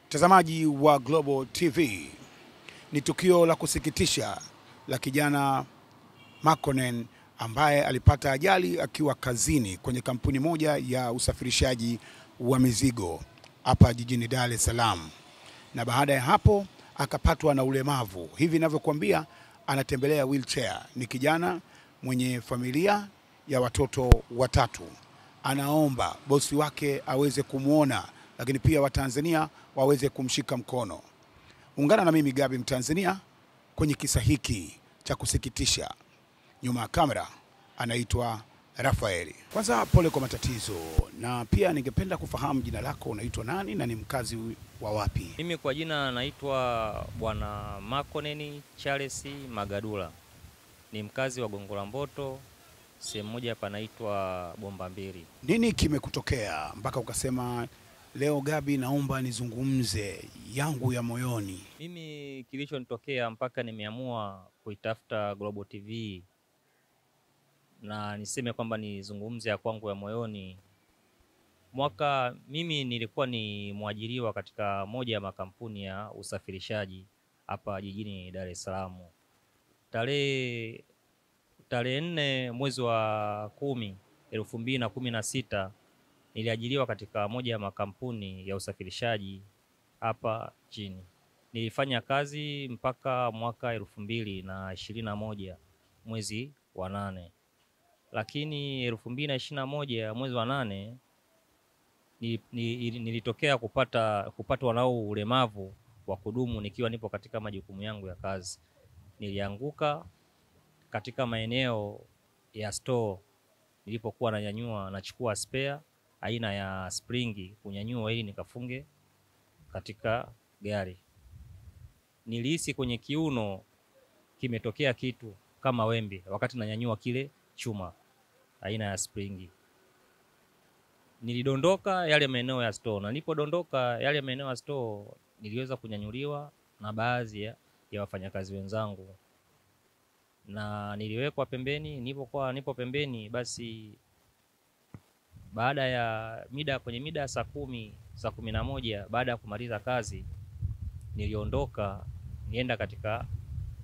Mtazamaji wa Global TV, ni tukio la kusikitisha la kijana Makonnen ambaye alipata ajali akiwa kazini kwenye kampuni moja ya usafirishaji wa mizigo hapa jijini Dar es Salaam, na baada ya hapo akapatwa na ulemavu. Hivi ninavyokuambia anatembelea wheelchair. Ni kijana mwenye familia ya watoto watatu. Anaomba bosi wake aweze kumuona, lakini pia Watanzania waweze kumshika mkono. Ungana na mimi Gabi Mtanzania kwenye kisa hiki cha kusikitisha. Nyuma ya kamera anaitwa Rafaeli. Kwanza pole kwa matatizo, na pia ningependa kufahamu jina lako, unaitwa nani na ni mkazi wa wapi? Mimi kwa jina naitwa Bwana Makonnen Charles Magadula. Ni mkazi wa Gongo la Mboto, sehemu moja hapa naitwa Bomba Mbili. Nini kimekutokea mpaka ukasema leo Gabi, naomba nizungumze yangu ya moyoni? Mimi kilichonitokea mpaka nimeamua kuitafuta Global TV na niseme kwamba nizungumze ya kwangu ya moyoni. Mimi nilikuwa ni mwajiriwa katika moja ya makampuni ya usafirishaji hapa jijini Dar es Salaam. Tarehe 4 mwezi wa 10 2016 niliajiriwa katika moja ya makampuni ya usafirishaji hapa chini. Nilifanya kazi mpaka mwaka 2021 mwezi wa 8. Lakini 2021 mwezi wa 8 nilitokea kupatwa na ulemavu wa kudumu nikiwa nipo katika majukumu yangu ya kazi. Nilianguka katika maeneo ya store nilipokuwa nachukua spare aina ya springi kunyanyua ili nikafunge katika gari. Nilihisi kwenye kiuno kimetokea kitu kama wembe wakati nanyanyua kile chuma aina ya springi. Nilidondoka yale maeneo ya store, na nilipodondoka yale maeneo ya store niliweza kunyanyuliwa na baadhi ya wafanyakazi wenzangu, na niliwekwa pembeni. Nipo pembeni, basi baada ya kwenye mida ya saa 11 baada ya kumaliza kazi niliondoka nienda katika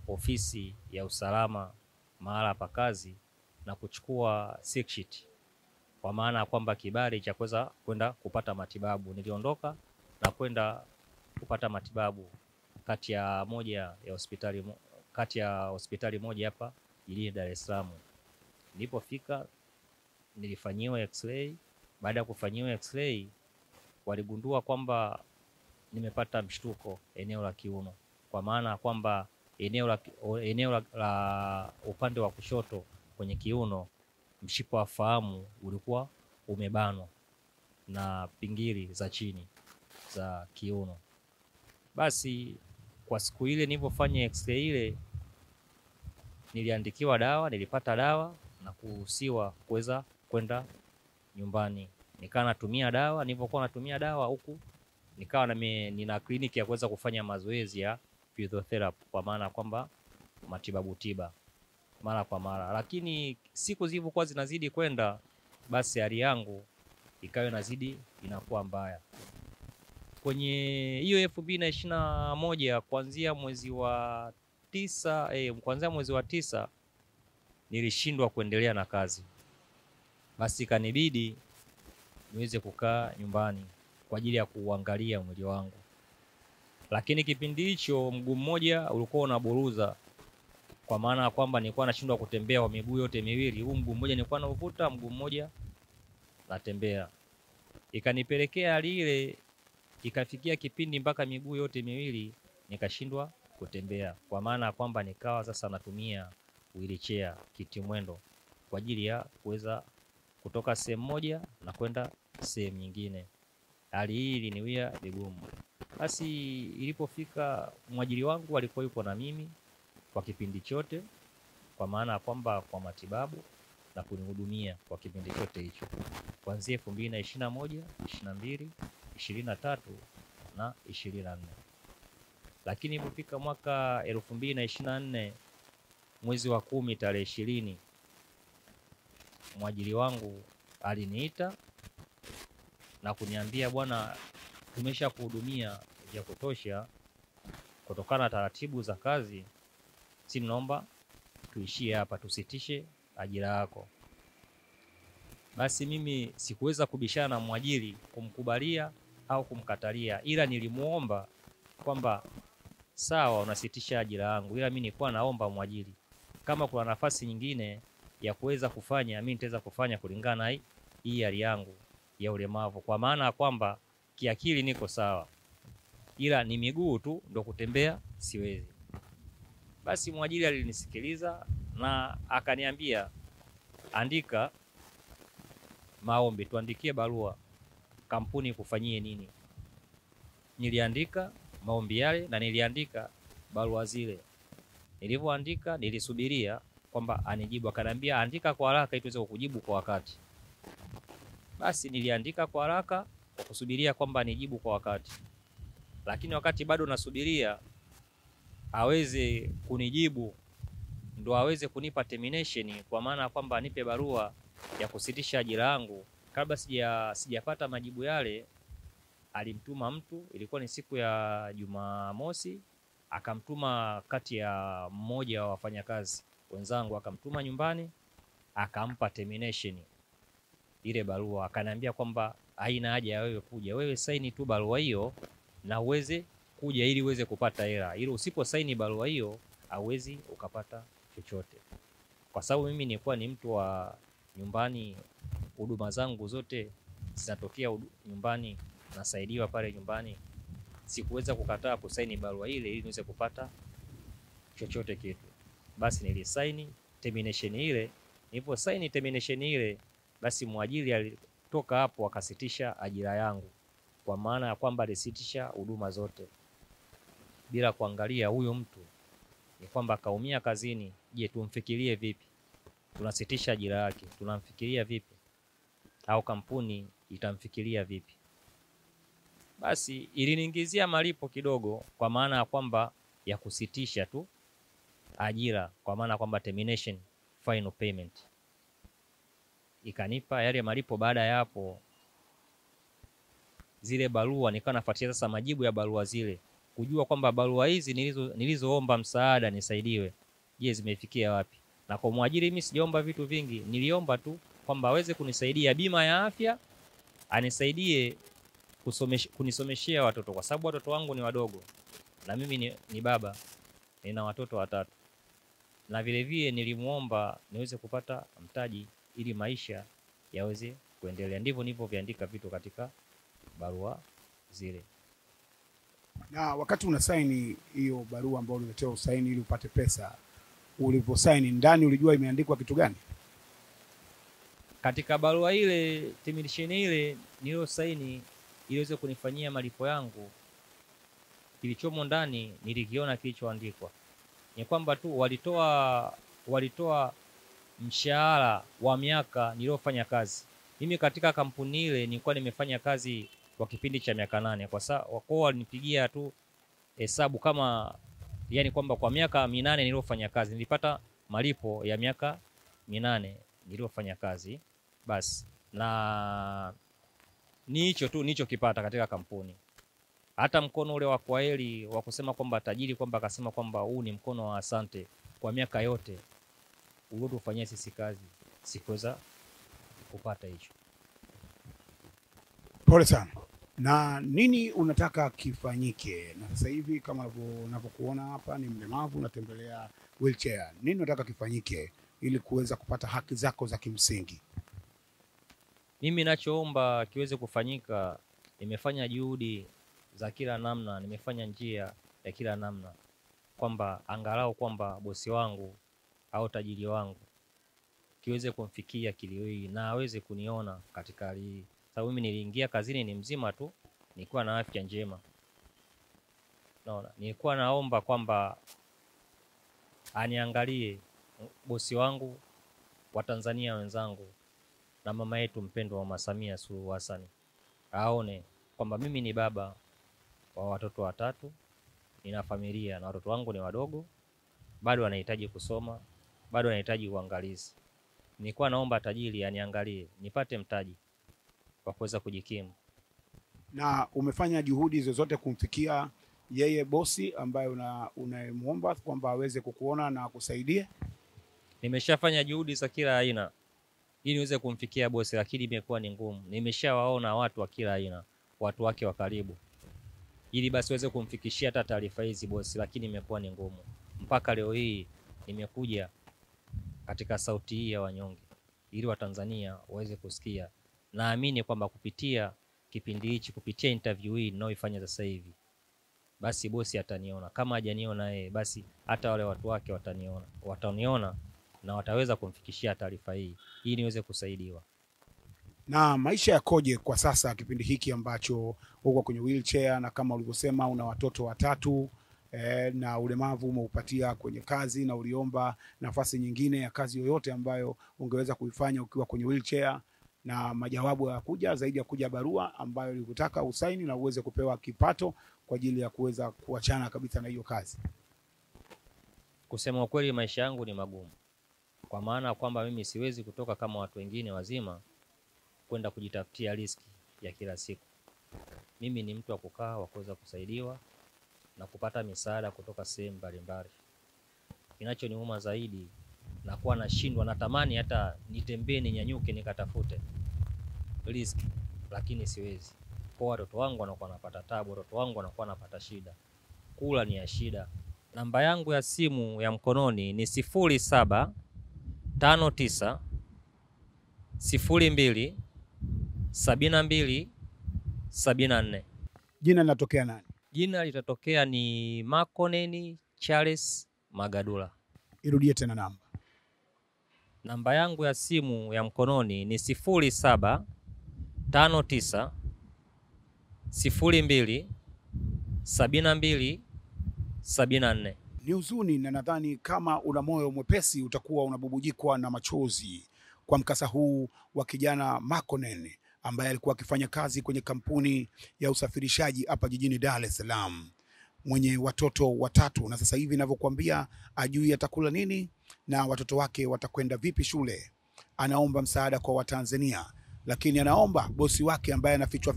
ofisi ya usalama mahala pa kazi na kuchukua sick sheet, kwa maana kwamba kibali cha kuweza kwenda kupata matibabu. Niliondoka na kwenda kupata matibabu kati ya hospitali moja hapa jijini Dar es Salaam. Nilipofika nilifanyiwa x-ray. Baada ya kufanyiwa x-ray waligundua kwamba nimepata mshtuko eneo la kiuno, kwa maana kwamba eneo la upande wa kushoto kwenye kiuno, mshipa wa fahamu ulikuwa umebanwa na pingili za chini za kiuno. Basi kwa siku ile nilipofanya x-ray ile niliandikiwa dawa, nilipata dawa na kuruhusiwa kuweza kwenda nyumbani. Nikawa natumia dawa. Nilipokuwa natumia dawa huku nikawa nina kliniki ya kuweza kufanya mazoezi ya physiotherapy, kwa maana kwamba matibabu tiba mara kwa mara. Lakini siku zilivyokuwa zinazidi kwenda, basi hali yangu ikawa inazidi inakuwa mbaya. Kwenye hiyo 2021 kuanzia mwezi wa 9 nilishindwa kuendelea na kazi. Basi kanibidi niweze kukaa nyumbani kwa ajili ya kuangalia mwili wangu. Lakini kipindi hicho mguu mmoja ulikuwa unaburuza, kwa maana kwamba nilikuwa nashindwa kutembea kwa miguu yote miwili. Huu mguu mmoja nilikuwa nauvuta, mguu mmoja natembea. Ikanipelekea hali ile ikafikia kipindi mpaka miguu yote miwili nikashindwa kutembea, kwa maana kwamba nikawa sasa natumia wheelchair, kiti mwendo, kwa ajili ya kuweza kutoka sehemu moja na kwenda sehemu nyingine. Hali hii iliniwia vigumu. Basi ilipofika, mwajiri wangu alikuwa yupo na mimi kwa kipindi chote, kwa maana kwamba kwa matibabu na kunihudumia kwa kipindi chote hicho, kuanzia 2021, 22, 23 na 24. Lakini ilipofika mwaka 2024 mwezi wa 10 tarehe 20, mwajiri wangu aliniita na kuniambia, bwana, tumesha kuhudumia ya kutosha kutokana na taratibu za kazi, si naomba tuishie hapa, tusitishe ajira yako. Basi mimi sikuweza kubishana na mwajiri kumkubalia au kumkatalia, ila nilimuomba kwamba sawa, unasitisha ajira yangu, ila mimi nilikuwa naomba mwajiri kama kuna nafasi nyingine ya kuweza kufanya, mimi nitaweza kufanya kulingana na hii hali yangu ya ulemavu, kwa maana kwamba kiakili niko sawa, ila ni miguu tu ndo kutembea siwezi. Basi mwajiri alinisikiliza na akaniambia, andika maombi, tuandikie barua kampuni kufanyie nini. Niliandika maombi yale na niliandika barua zile. Nilivyoandika nilisubiria kwamba anijibu, akaniambia andika kwa haraka ili tuweze kukujibu kwa wakati. Basi niliandika kwa haraka kwa kusubiria kwamba anijibu kwa wakati. Lakini wakati bado nasubiria aweze kunijibu ndo aweze kunipa termination, kwa maana kwamba anipe barua ya kusitisha ajira yangu, kabla sijapata majibu yale, alimtuma mtu, ilikuwa ni siku ya Jumamosi, akamtuma kati ya mmoja wa wafanyakazi wenzangu, akamtuma nyumbani, akampa termination ile barua, akaniambia kwamba haina haja ya wewe kuja, wewe saini tu barua hiyo na uweze kuja ili uweze kupata hela, ili usipo saini barua hiyo hauwezi ukapata chochote. Kwa sababu mimi nilikuwa ni mtu wa nyumbani, huduma zangu zote zinatokea nyumbani, nasaidiwa pale nyumbani, sikuweza kukataa kusaini barua ile ili niweze kupata chochote kitu. Basi nilisaini termination ile. Nilipo saini termination ile, basi mwajiri alitoka hapo akasitisha ajira yangu, kwa maana ya kwamba alisitisha huduma zote bila kuangalia huyo mtu ni kwamba kaumia kazini. Je, tumfikirie vipi? Tunasitisha ajira yake, tunamfikiria vipi? Au kampuni itamfikiria vipi? Basi iliniingizia malipo kidogo, kwa maana ya kwamba ya kusitisha tu ajira, kwa maana kwamba termination final payment. Ikanipa yale malipo. Baada ya hapo, zile barua nikawa nafuatilia sasa majibu ya barua zile, kujua kwamba barua hizi nilizoomba msaada nisaidiwe, je, zimefikia wapi? Na kwa mwajiri mimi sijaomba vitu vingi, niliomba tu kwamba aweze kunisaidia bima ya afya, anisaidie kunisomeshea watoto, kwa sababu watoto wangu ni wadogo na mimi ni baba, nina watoto 3. Na vile vile nilimuomba niweze kupata mtaji ili maisha yaweze kuendelea. Ndivyo nilivyoviandika vitu katika barua zile. Na wakati unasaini hiyo barua ambayo uliletewa usaini ili upate pesa, ulivyosaini ndani ulijua imeandikwa kitu gani? Katika barua ile, termination ile niliyosaini iliweze kunifanyia malipo yangu, kilichomo ndani nilikiona kilichoandikwa. Ni kwamba tu walitoa mshahara wa miaka niliyofanya kazi. Mimi katika kampuni ile nilikuwa nimefanya kazi kwa kipindi cha miaka 8, kwa sababu wako walinipigia tu hesabu kama, yani kwamba kwa miaka 8 niliyofanya kazi nilipata malipo ya miaka 8 niliyofanya kazi. Basi na ni hicho tu nilichokipata katika kampuni. Hata mkono ule wa kwaheri wa kusema kwamba tajiri, kwamba akasema kwamba huu ni mkono wa asante kwa miaka yote uliotufanyia sisi kazi, sikuweza kupata hicho. Pole sana. Na nini unataka kifanyike? Na sasa hivi kama unavyokuona hapa ni mlemavu, unatembelea wheelchair. Nini unataka kifanyike ili kuweza kupata haki zako za kimsingi? Mimi ninachoomba kiweze kufanyika, nimefanya juhudi za kila namna, nimefanya njia ya kila namna, kwamba angalau kwamba bosi wangu au tajiri wangu kiweze kumfikia kilio hii na aweze kuniona katika hali hii. Sababu mimi niliingia kazini ni mzima tu, nilikuwa na afya njema. Naona nilikuwa naomba kwamba aniangalie bosi wangu, wa Tanzania wenzangu na mama yetu mpendwa Mama Samia Suluhu Hassan, aone kwamba mimi ni baba wa watoto 3, nina familia na watoto wangu ni wadogo, bado wanahitaji kusoma, bado wanahitaji uangalizi. Nilikuwa naomba tajiri aniangalie nipate mtaji wa kuweza kujikimu. Na umefanya juhudi zozote kumfikia yeye bosi ambaye unamuomba kwamba aweze kukuona na kusaidie? Nimeshafanya juhudi za kila aina ili niweze kumfikia bosi, lakini imekuwa ni ngumu. Nimeshawaona watu wa kila aina, watu wake wa karibu, ili basi waweze kumfikishia hata taarifa hizi bosi, lakini imekuwa ni ngumu. Mpaka leo hii nimekuja katika sauti hii ya wanyonge ili Watanzania waweze kusikia. Naamini kwamba kupitia kipindi hichi, kupitia interview hii ninaoifanya sasa hivi, basi bosi ataniona. Kama hajaniona yeye, basi hata wale watu wake wataniona na wataweza kumfikishia taarifa hii ili niweze kusaidiwa. Na maisha yakoje kwa sasa kipindi hiki ambacho uko kwenye wheelchair, na kama ulivyosema una watoto watatu na ulemavu umeupatia kwenye kazi, na uliomba nafasi nyingine ya kazi yoyote ambayo ungeweza kuifanya ukiwa kwenye wheelchair, na majawabu ya kuja zaidi ya kuja barua ambayo ulikutaka usaini na uweze kupewa kipato kwa ajili ya kuweza kuachana kabisa na hiyo kazi? Kusema ukweli, maisha yangu ni magumu, kwa maana kwamba mimi siwezi kutoka kama watu wengine wazima kwenda kujitafutia riziki ya kila siku. Mimi ni mtu wa kukaa, wa kuweza kusaidiwa na kupata misaada kutoka sehemu mbalimbali. Kinachoniuma zaidi, na kuwa nashindwa, natamani hata nitembee, ninyanyuke, nikatafute riziki, lakini siwezi. Kwa watoto wangu wanakuwa wanapata tabu, watoto wangu wanakuwa wanapata shida. Kula ni ya shida. Namba yangu ya simu ya mkononi ni 0759 02 72 74. Jina linatokea nani? Jina litatokea ni Makonen Charles Magadula. Irudie tena namba. Namba yangu ya simu ya mkononi ni 0759 02 72 74. Ni huzuni, na nadhani kama una moyo mwepesi utakuwa unabubujikwa na machozi kwa mkasa huu wa kijana Makonen ambaye alikuwa akifanya kazi kwenye kampuni ya usafirishaji hapa jijini Dar es Salaam, mwenye watoto watatu, na sasa hivi ninavyokuambia ajui atakula nini na watoto wake watakwenda vipi shule. Anaomba msaada kwa Watanzania, lakini anaomba bosi wake ambaye anafichwa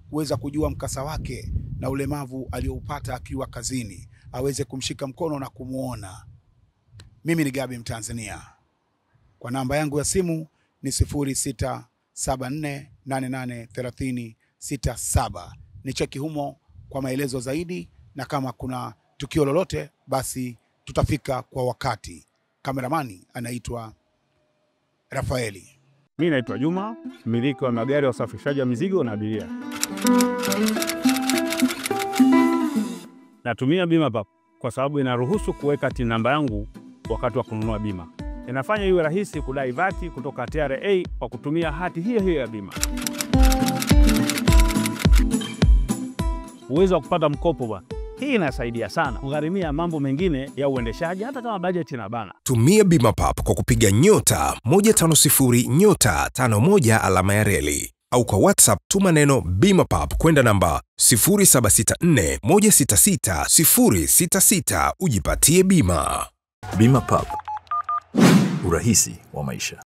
kuweza kujua mkasa wake na ulemavu alioupata akiwa kazini aweze kumshika mkono na kumuona. Mimi ni Gabi Mtanzania. Kwa namba yangu ya simu ni 0674883067. Ni cheki humo kwa maelezo zaidi, na kama kuna tukio lolote basi tutafika kwa wakati. Kameramani anaitwa Rafaeli. Mimi naitwa Juma, mmiliki wa magari ya usafirishaji wa mizigo na abiria. Natumia bima pap kwa sababu inaruhusu kuweka TIN namba yangu wakati wa kununua bima. Inafanya iwe rahisi kudai vati kutoka TRA kwa kutumia hati hiyo ya bima. Uwezo wa kupata mkopo bwana. Hii inasaidia sana kugharimia mambo mengine ya uendeshaji hata kama bajeti inabana. Tumia bima pap kwa kupiga *150*51 alama ya reli, au kwa WhatsApp tuma neno bima pap kwenda namba 0764166066 ujipatie bima. Bima pap, urahisi wa maisha.